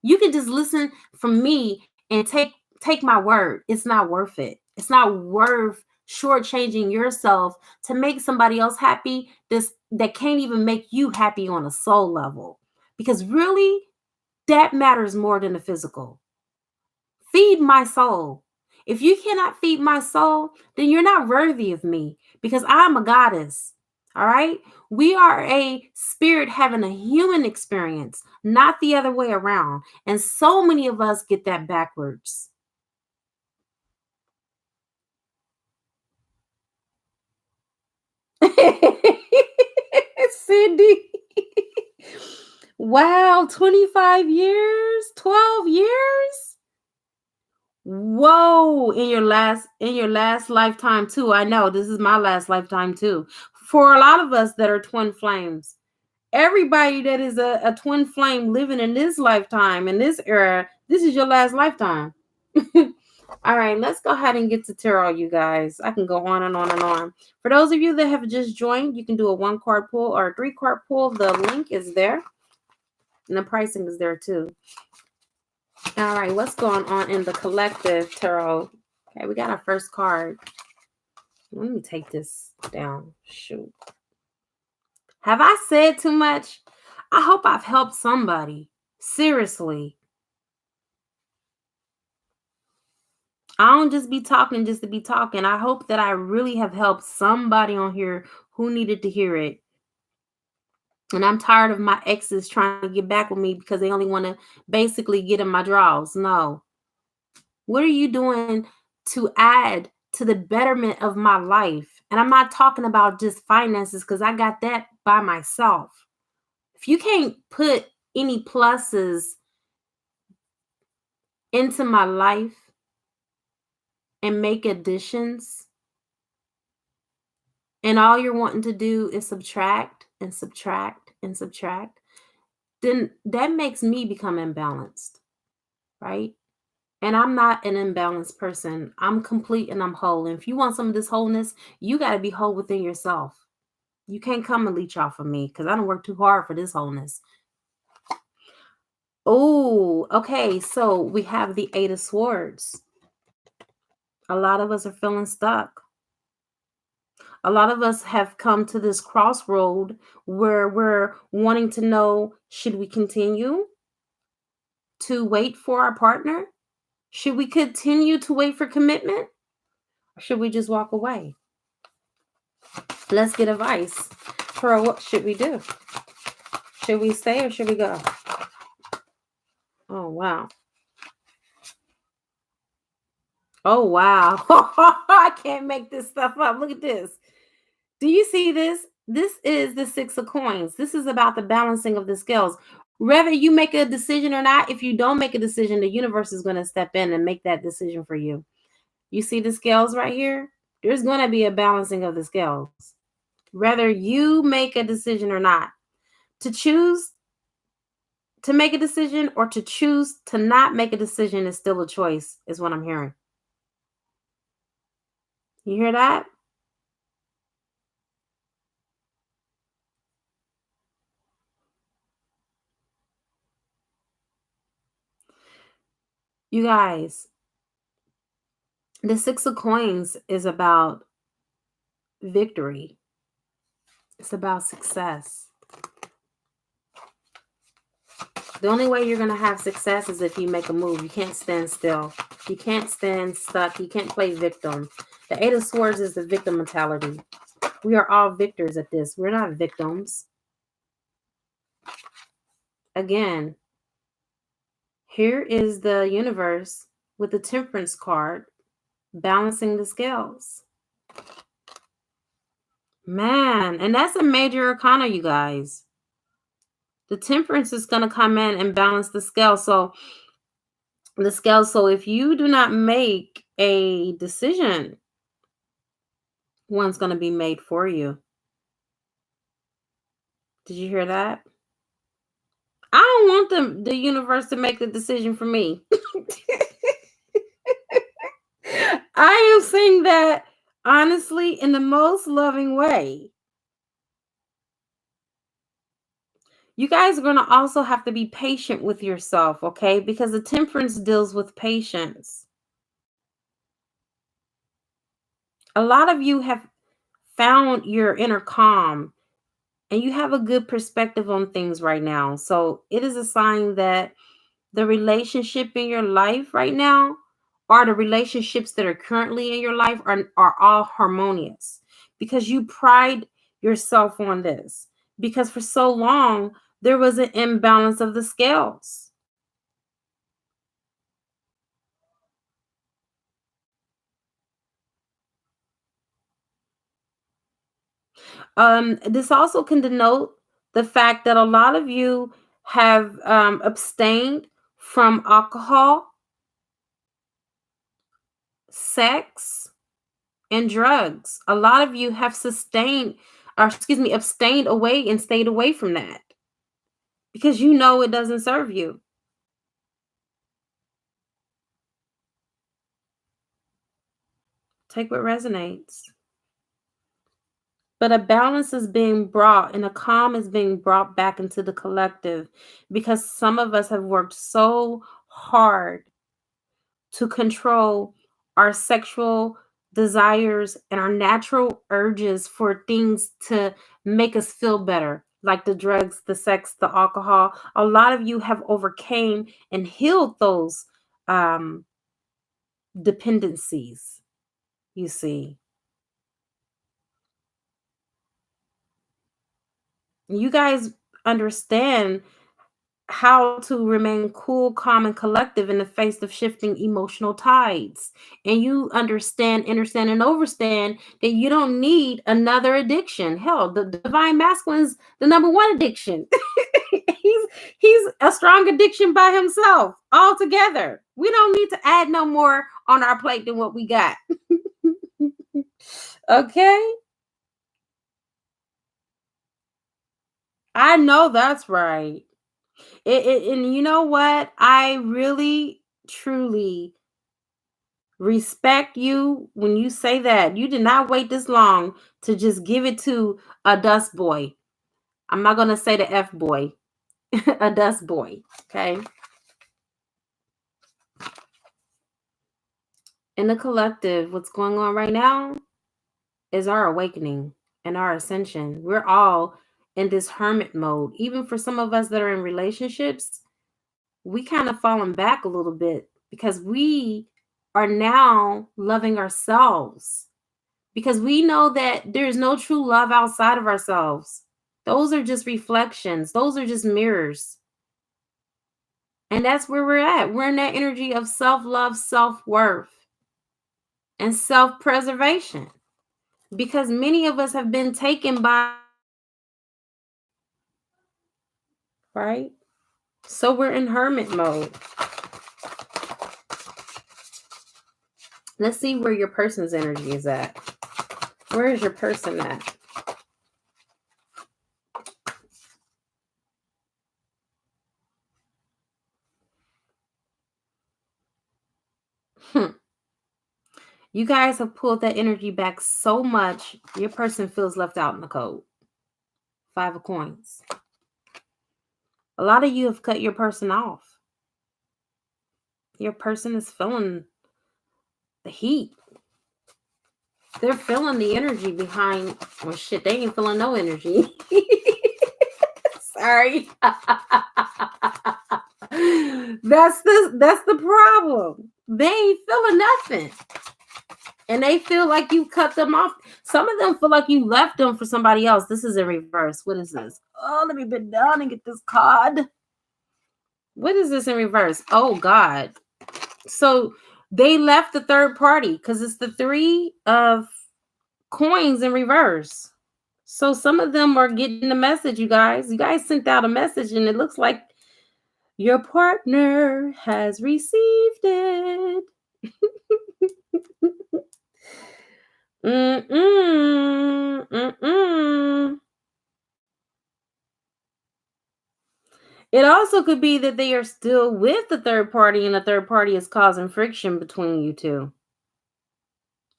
You can just listen from me and take my word. It's not worth it. It's not worth shortchanging yourself to make somebody else happy that can't even make you happy on a soul level. Because really, that matters more than the physical. Feed my soul. If you cannot feed my soul, then you're not worthy of me because I'm a goddess. All right. We are a spirit having a human experience, not the other way around. And so many of us get that backwards. Cindy. Wow, 25 years, 12 years. Whoa, in your last lifetime too. I know this is my last lifetime too. For a lot of us that are twin flames, everybody that is a twin flame living in this lifetime, in this era, this is your last lifetime. All right, let's go ahead and get to tarot, you guys. I can go on and on and on. For those of you that have just joined, you can do a 1-card pull or a 3-card pull. The link is there. And the pricing is there too. All right, what's going on in the collective tarot? Okay, we got our first card. Let me take this down. Shoot. Have I said too much? I hope I've helped somebody. Seriously. I don't just be talking just to be talking. I hope that I really have helped somebody on here who needed to hear it. And I'm tired of my exes trying to get back with me because they only want to basically get in my drawers. No. What are you doing to add to the betterment of my life? And I'm not talking about just finances because I got that by myself. If you can't put any pluses into my life and make additions, and all you're wanting to do is subtract and subtract and subtract, then that makes me become imbalanced, right? And I'm not an imbalanced person. I'm complete and I'm whole. And if you want some of this wholeness, you got to be whole within yourself. You can't come and leech off of me because I don't work too hard for this wholeness. Oh, okay. So we have the Eight of Swords. A lot of us are feeling stuck. A lot of us have come to this crossroad where we're wanting to know, should we continue to wait for our partner? Should we continue to wait for commitment? Or should we just walk away? Let's get advice. Pearl, what should we do? Should we stay or should we go? Oh, wow. Oh, wow. I can't make this stuff up. Look at this. Do you see this? This is the Six of Coins. This is about the balancing of the scales. Whether you make a decision or not, if you don't make a decision, the universe is going to step in and make that decision for you. You see the scales right here? There's going to be a balancing of the scales. Whether you make a decision or not. To choose to make a decision or to choose to not make a decision is still a choice, is what I'm hearing. You hear that? You guys, the Six of Coins is about victory. It's about success. The only way you're going to have success is if you make a move. You can't stand still. You can't stand stuck. You can't play victim. The Eight of Swords is the victim mentality. We are all victors at this. We're not victims. Again, here is the universe with the Temperance card balancing the scales. Man, and that's a major arcana, you guys. The Temperance is going to come in and balance the scale. So if you do not make a decision, one's going to be made for you. Did you hear that? I don't want the universe to make the decision for me. I am saying that honestly in the most loving way. You guys are going to also have to be patient with yourself, okay? Because the Temperance deals with patience. A lot of you have found your inner calm and you have a good perspective on things right now. So it is a sign that the relationship in your life right now, or the relationships that are currently in your life, are all harmonious because you pride yourself on this. Because for so long, there was an imbalance of the scales. This also can denote the fact that a lot of you have abstained from alcohol, sex, and drugs. A lot of you have abstained away and stayed away from that because you know it doesn't serve you. Take what resonates. But a balance is being brought and a calm is being brought back into the collective because some of us have worked so hard to control our sexual desires and our natural urges for things to make us feel better, like the drugs, the sex, the alcohol. A lot of you have overcame and healed those dependencies, you see. You guys understand how to remain cool, calm, and collective in the face of shifting emotional tides. And you understand, and overstand that you don't need another addiction. Hell, the divine masculine's the number one addiction. he's he's a strong addiction by himself altogether. We don't need to add no more on our plate than what we got. Okay? I know that's right. And you know what? I really, truly respect you when you say that. You did not wait this long to just give it to a dust boy. I'm not going to say the F boy, a dust boy. Okay. In the collective, what's going on right now is our awakening and our ascension. We're all in this hermit mode. Even for some of us that are in relationships, we kind of fallen back a little bit because we are now loving ourselves, because we know that there's no true love outside of ourselves. Those are just reflections, those are just mirrors. And that's where we're at. We're in that energy of self-love, self-worth, and self-preservation, because many of us have been taken by, right? So we're in hermit mode. Let's see where your person's energy is at. Where is your person at? You guys have pulled that energy back so much, your person feels left out in the cold. 5 of coins. A lot of you have cut your person off. Your person is feeling the heat. They're feeling the energy behind, well, shit, they ain't feeling no energy. Sorry. That's the problem. They ain't feeling nothing. And they feel like you cut them off. Some of them feel like you left them for somebody else. This is in reverse. What is this? Oh, let me bend down and get this card. What is this in reverse? Oh, God. So they left the third party because it's the 3 of coins in reverse. So some of them are getting the message, you guys. You guys sent out a message and it looks like your partner has received it. Mm-mm, mm-mm. It also could be that they are still with the third party and the third party is causing friction between you two.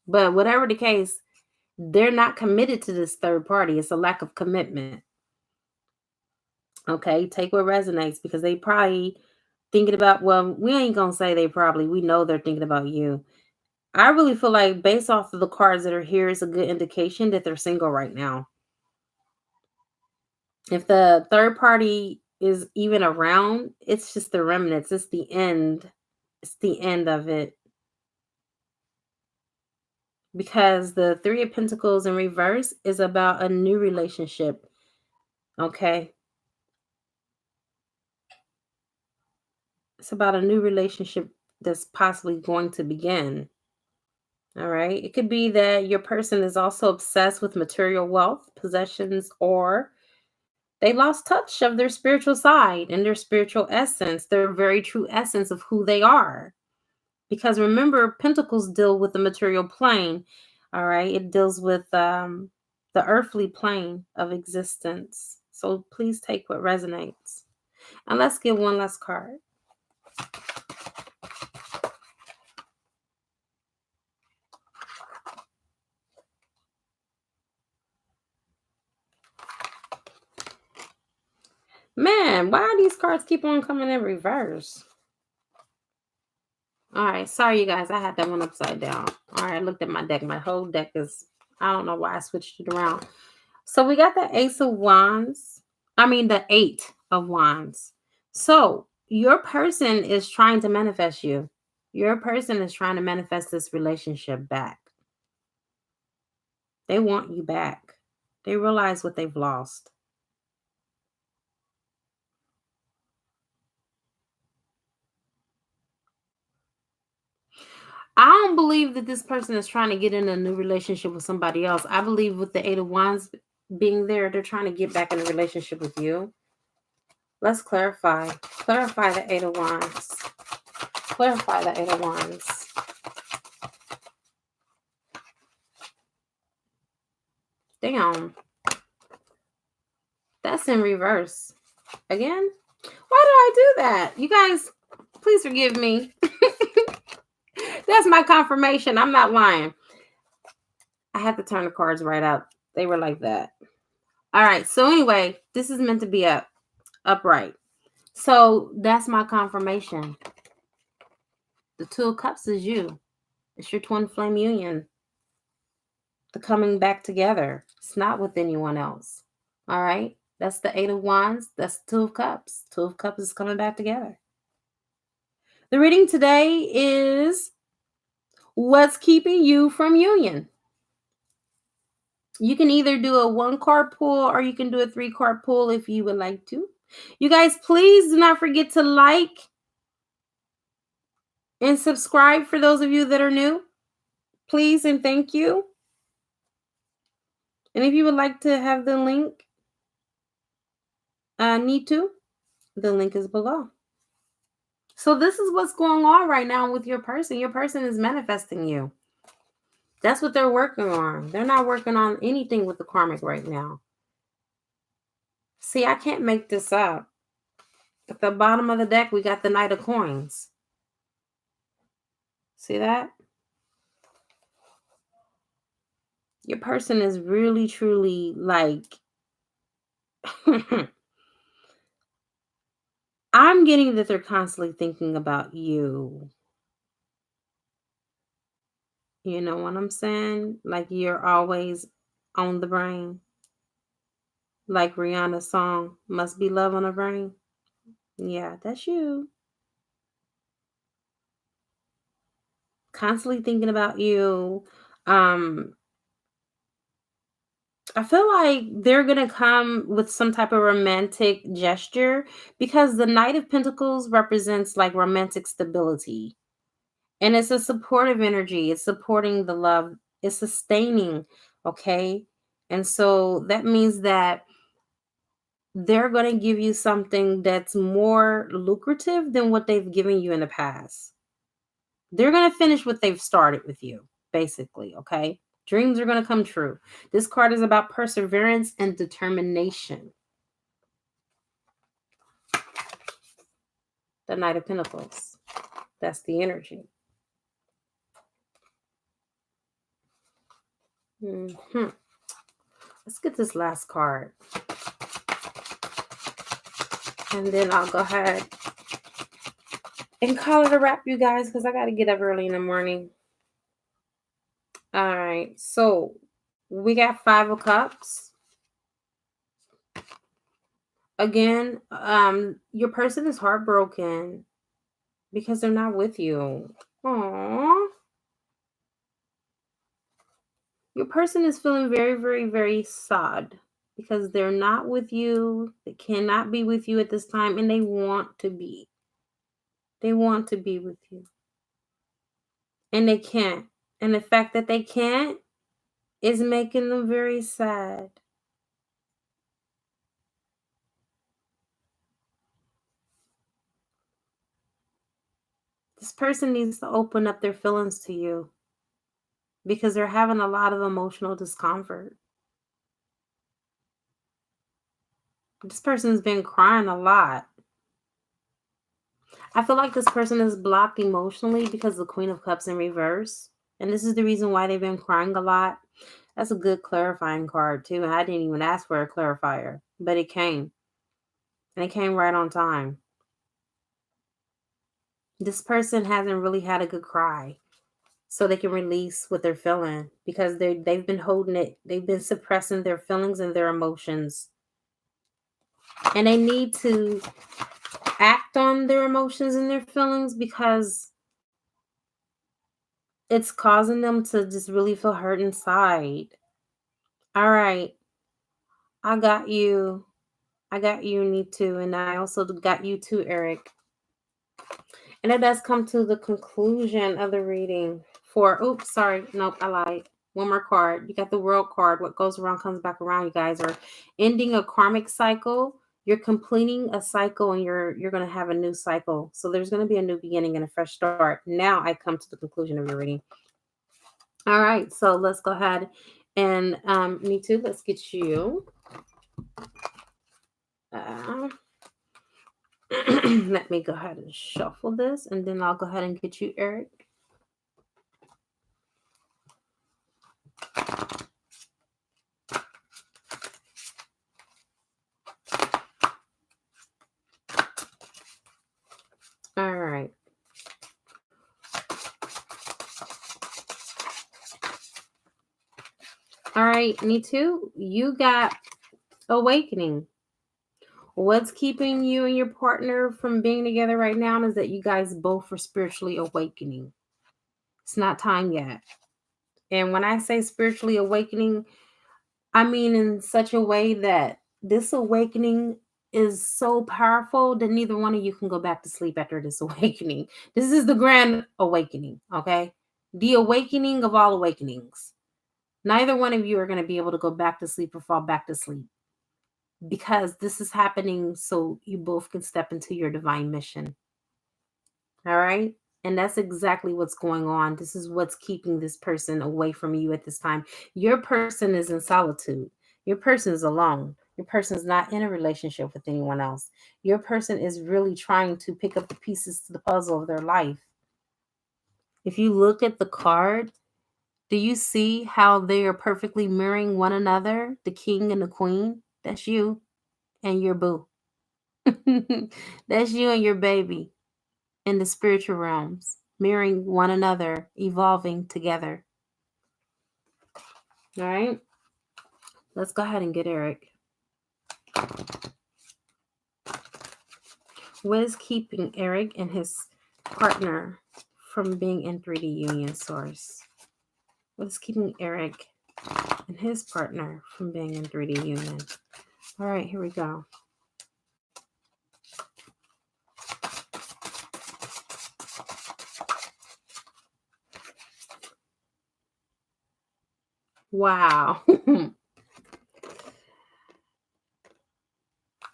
But whatever the case, they're not committed to this third party. It's a lack of commitment. Okay, take what resonates, because they probably thinking about, well, we ain't gonna say they probably, we know they're thinking about you. I really feel like based off of the cards that are here, it's a good indication that they're single right now. If the third party is even around, it's just the remnants. It's the end. It's the end of it. Because the 3 of Pentacles in reverse is about a new relationship. Okay. It's about a new relationship that's possibly going to begin. All right. It could be that your person is also obsessed with material wealth, possessions, or they lost touch of their spiritual side and their spiritual essence, their very true essence of who they are. Because remember, Pentacles deal with the material plane. All right. It deals with the earthly plane of existence. So please take what resonates. And let's get one last card. Man, why do these cards keep on coming in reverse? All right, sorry you guys, I had that one upside down. All right, I looked at my deck. My whole deck is, I don't know why I switched it around. So we got the Ace of Wands. I mean the 8 of Wands. So your person is trying to manifest you. Your person is trying to manifest this relationship back. They want you back. They realize what they've lost. I don't believe that this person is trying to get in a new relationship with somebody else. I believe with the Eight of Wands being there, they're trying to get back in a relationship with you. Let's clarify. Clarify the Eight of Wands. Clarify the Eight of Wands. Damn. That's in reverse. Again? Why did I do that? You guys, please forgive me. That's my confirmation. I'm not lying. I had to turn the cards right up. They were like that. All right. So anyway, this is meant to be upright. So that's my confirmation. The Two of Cups is you. It's your twin flame union. The coming back together. It's not with anyone else. All right. That's the Eight of Wands. That's the Two of Cups. Two of Cups is coming back together. The reading today is what's keeping you from union. You can either do a 1-card pull or you can do a 3-card pull if you would like to. You guys, please do not forget to like and subscribe for those of you that are new. Please and thank you. And if you would like to have the link, the link is below. So this is what's going on right now with your person. Your person is manifesting you. That's what they're working on. They're not working on anything with the karmic right now. See, I can't make this up. At the bottom of the deck, we got the Knight of Coins. See that? Your person is really, truly like... I'm getting that they're constantly thinking about you. You know what I'm saying? Like you're always on the brain. Like Rihanna's song, Must Be Love on the Brain. Yeah, that's you. Constantly thinking about you. I feel like they're going to come with some type of romantic gesture because the Knight of Pentacles represents like romantic stability. And it's a supportive energy. It's supporting the love. It's sustaining. Okay. And so that means that they're going to give you something that's more lucrative than what they've given you in the past. They're going to finish what they've started with you, basically. Okay. Dreams are going to come true. This card is about perseverance and determination. The Knight of Pentacles. That's the energy. Let's get this last card. And then I'll go ahead and call it a wrap, you guys, because I got to get up early in the morning. All right. So we got 5 of Cups. Again, your person is heartbroken because they're not with you. Aww. Your person is feeling very, very, very sad because they're not with you. They cannot be with you at this time, and they want to be. They want to be with you. And they can't. And the fact that they can't is making them very sad. This person needs to open up their feelings to you because they're having a lot of emotional discomfort. This person's been crying a lot. I feel like this person is blocked emotionally because the Queen of Cups in reverse. And this is the reason why they've been crying a lot. That's a good clarifying card, too. And I didn't even ask for a clarifier, but it came. And it came right on time. This person hasn't really had a good cry so they can release what they're feeling because they've been holding it. They've been suppressing their feelings and their emotions. And they need to act on their emotions and their feelings because It's causing them to just really feel hurt inside. All right. I got you. I got you, need to. And I also got you too, Eric. And it does come to the conclusion of the reading for, oops, sorry. Nope, I lied. One more card. You got the world card. What goes around comes back around. You guys are ending a karmic cycle. You're completing a cycle and you're going to have a new cycle. So there's going to be a new beginning and a fresh start. Now I come to the conclusion of your reading. All right, so let's go ahead and me too. Let's get you. Let me go ahead and shuffle this, and then I'll go ahead and get you, Eric. All right. All right, me too. You got awakening. What's keeping you and your partner from being together right now is that you guys both are spiritually awakening. It's not time yet. And when I say spiritually awakening, I mean in such a way that this awakening is so powerful that neither one of you can go back to sleep after this awakening. This is the grand awakening, okay? The awakening of all awakenings. Neither one of you are going to be able to go back to sleep or fall back to sleep because this is happening so you both can step into your divine mission. All right? And that's exactly what's going on. This is what's keeping this person away from you at this time. Your person is in solitude. Your person is alone. Your person is not in a relationship with anyone else. Your person is really trying to pick up the pieces to the puzzle of their life. If you look at the card, do you see how they are perfectly mirroring one another? The king and the queen? That's you and your boo. That's you and your baby in the spiritual realms, mirroring one another, evolving together. All right, let's go ahead and get Eric. What is keeping Eric and his partner from being in 3D union, source? What is keeping Eric and his partner from being in 3D union? All right, here we go. Wow.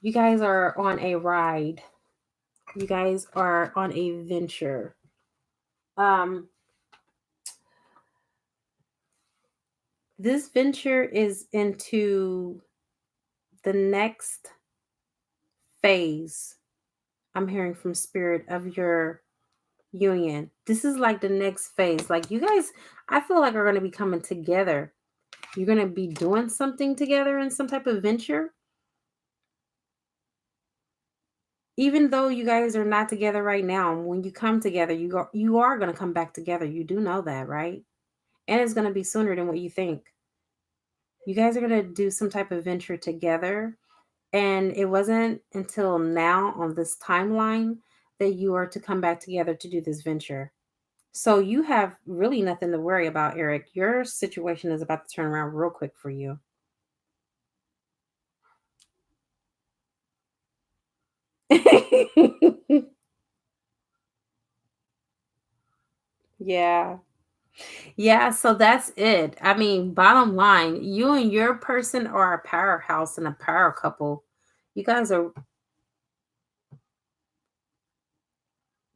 You guys are on a ride. You guys are on a venture. This venture is into the next phase. I'm hearing from spirit of your union. This is like the next phase. Like you guys, I feel like are going to be coming together. You're going to be doing something together in some type of venture. Even though you guys are not together right now, when you come together, you are going to come back together. You do know that, right? And it's going to be sooner than what you think. You guys are going to do some type of venture together. And it wasn't until now on this timeline that you are to come back together to do this venture. So you have really nothing to worry about, Eric. Your situation is about to turn around real quick for you. Yeah. Yeah, so that's it. I mean, bottom line, you and your person are a powerhouse and a power couple. You guys are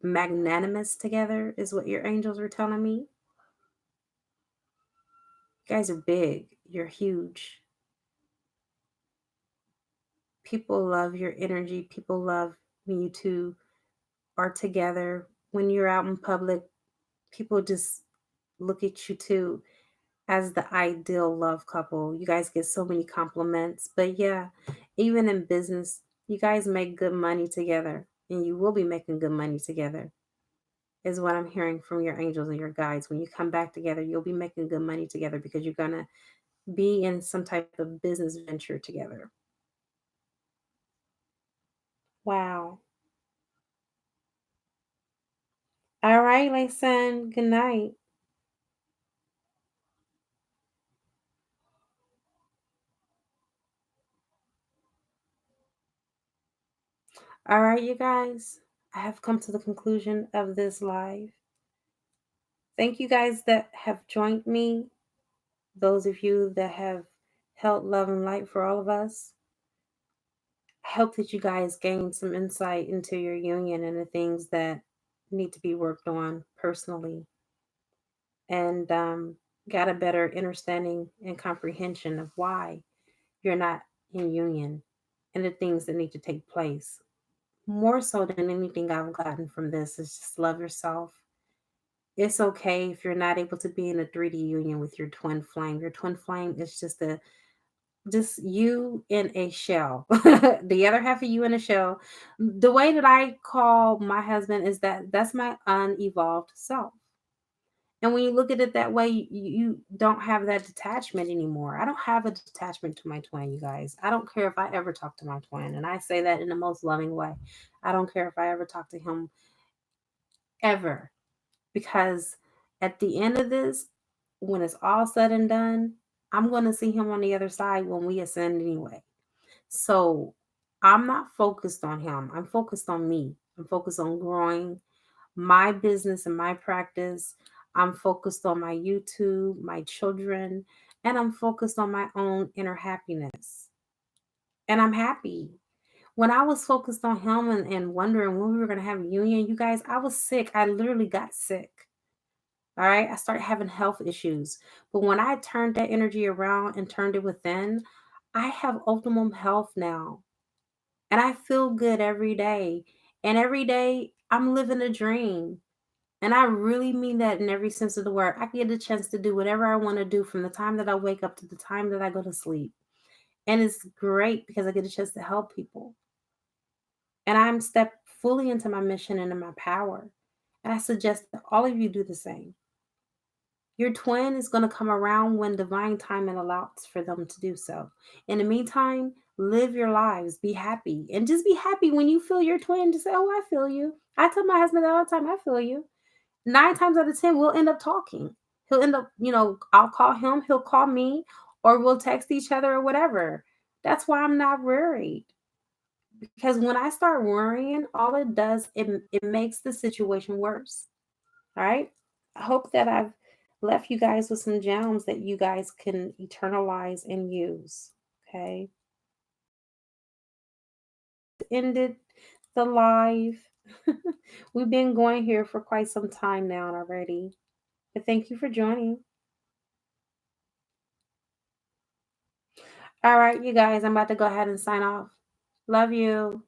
magnanimous together, is what your angels were telling me. You guys are big. You're huge. People love your energy. People love when you two are together. When you're out in public, people just look at you two as the ideal love couple. You guys get so many compliments. But yeah, even in business, you guys make good money together. And you will be making good money together, is what I'm hearing from your angels and your guides. When you come back together, you'll be making good money together because you're going to be in some type of business venture together. Wow. All right, Layson. Good night. All right, you guys, I have come to the conclusion of this live. Thank you guys that have joined me, those of you that have held love and light for all of us. I hope that you guys gain some insight into your union and the things that need to be worked on personally, and got a better understanding and comprehension of why you're not in union and the things that need to take place. More so than anything I've gotten from this is just love yourself. It's okay if you're not able to be in a 3D union with your twin flame. Your twin flame is just you in a shell. The other half of you in a shell. The way that I call my husband is that's my unevolved self. And when you look at it that way, you don't have that detachment anymore. I don't have a detachment to my twin, you guys. I don't care if I ever talk to my twin. And I say that in the most loving way. I don't care if I ever talk to him ever. Because at the end of this, when it's all said and done, I'm going to see him on the other side when we ascend anyway. So I'm not focused on him. I'm focused on me. I'm focused on growing my business and my practice. I'm focused on my YouTube, my children, and I'm focused on my own inner happiness. And I'm happy. When I was focused on him and wondering when we were going to have a union, you guys, I was sick. I literally got sick. All right. I started having health issues. But when I turned that energy around and turned it within, I have optimum health now. And I feel good every day. And every day I'm living a dream. And I really mean that in every sense of the word. I get a chance to do whatever I want to do from the time that I wake up to the time that I go to sleep. And it's great because I get a chance to help people. And I'm stepped fully into my mission and in my power. And I suggest that all of you do the same. Your twin is going to come around when divine timing allows for them to do so. In the meantime, live your lives, be happy, and just be happy when you feel your twin. Just say, "Oh, I feel you." I tell my husband all the time, "I feel you." 9 times out of 10, we'll end up talking. He'll end up, I'll call him, he'll call me, or we'll text each other or whatever. That's why I'm not worried. Because when I start worrying, all it does, it makes the situation worse. All right. I hope that I've left you guys with some gems that you guys can eternalize and use. Okay. Ended the live. We've been going here for quite some time now already. But thank you for joining. All right, you guys, I'm about to go ahead and sign off. Love you.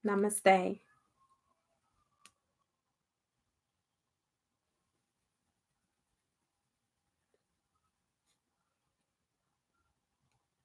Namaste.